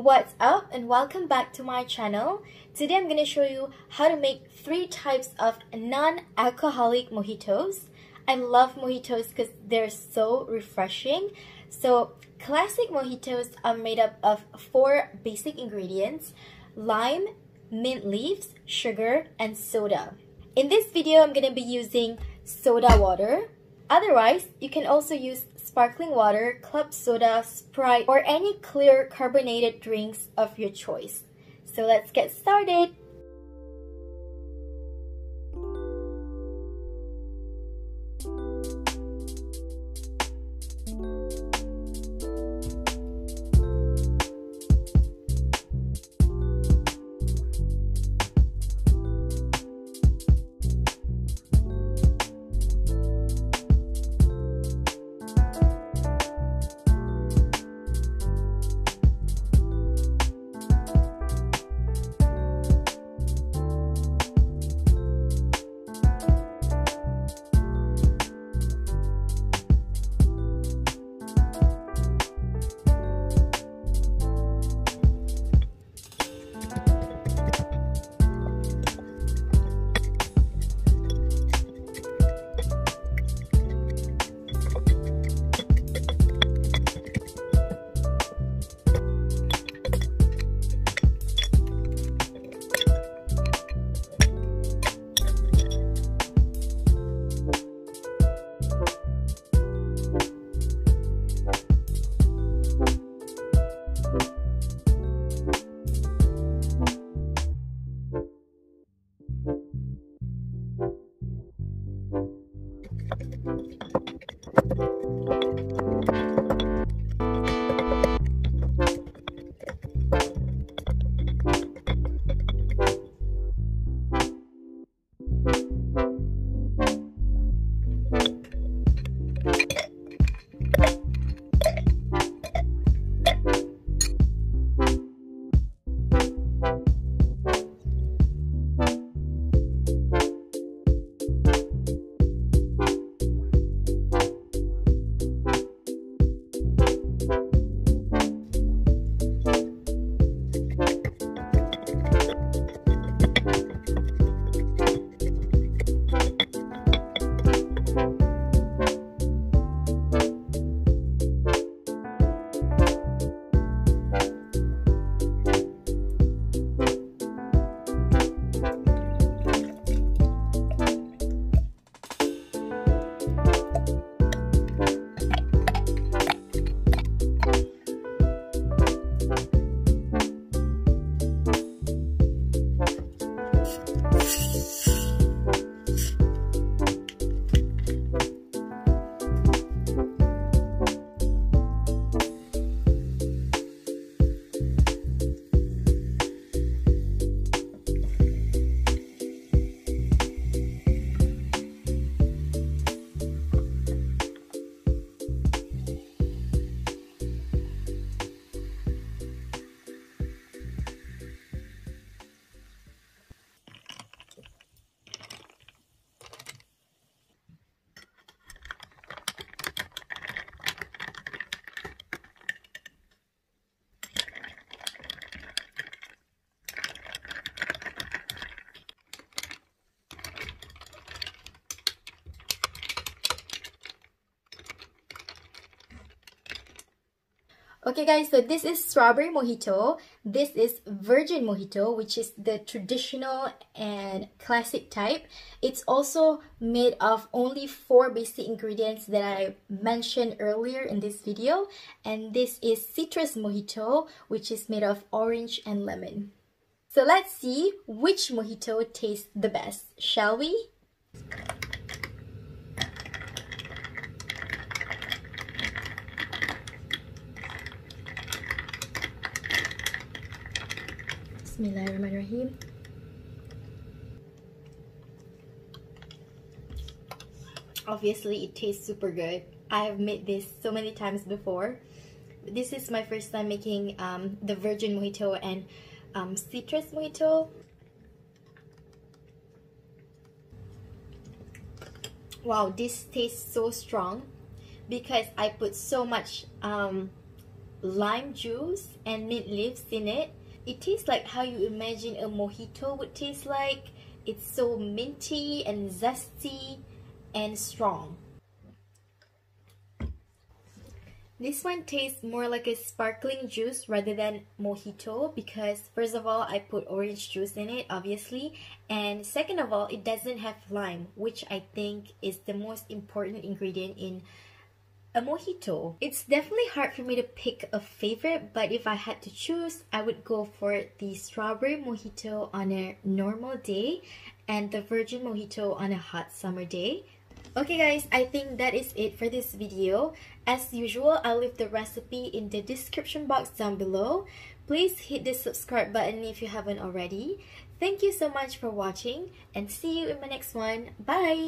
What's up and welcome back to my channel. Today I'm going to show you how to make 3 types of non-alcoholic mojitos. I love mojitos because they're so refreshing. So classic mojitos are made up of 4 basic ingredients: lime, mint leaves, sugar, and soda. In this video I'm going to be using soda water. Otherwise, you can also use sparkling water, club soda, Sprite, or any clear carbonated drinks of your choice. So let's get started! Okay guys, so this is strawberry mojito. This is virgin mojito, which is the traditional and classic type. It's also made of only 4 basic ingredients that I mentioned earlier in this video. And this is citrus mojito, which is made of orange and lemon. So let's see which mojito tastes the best, shall we? Bismillahirrahmanirrahim. Obviously, it tastes super good. I have made this so many times before. This is my first time making the virgin mojito and citrus mojito. Wow, this tastes so strong because I put so much lime juice and mint leaves in it. It tastes like how you imagine a mojito would taste like. It's so minty and zesty and strong. This one tastes more like a sparkling juice rather than mojito because first of all, I put orange juice in it, obviously, and second of all, it doesn't have lime, which I think is the most important ingredient in a mojito. It's definitely hard for me to pick a favorite, but if I had to choose, I would go for the strawberry mojito on a normal day and the virgin mojito on a hot summer day. Okay guys, I think that is it for this video. As usual, I'll leave the recipe in the description box down below. Please hit the subscribe button if you haven't already. Thank you so much for watching and see you in my next one. Bye!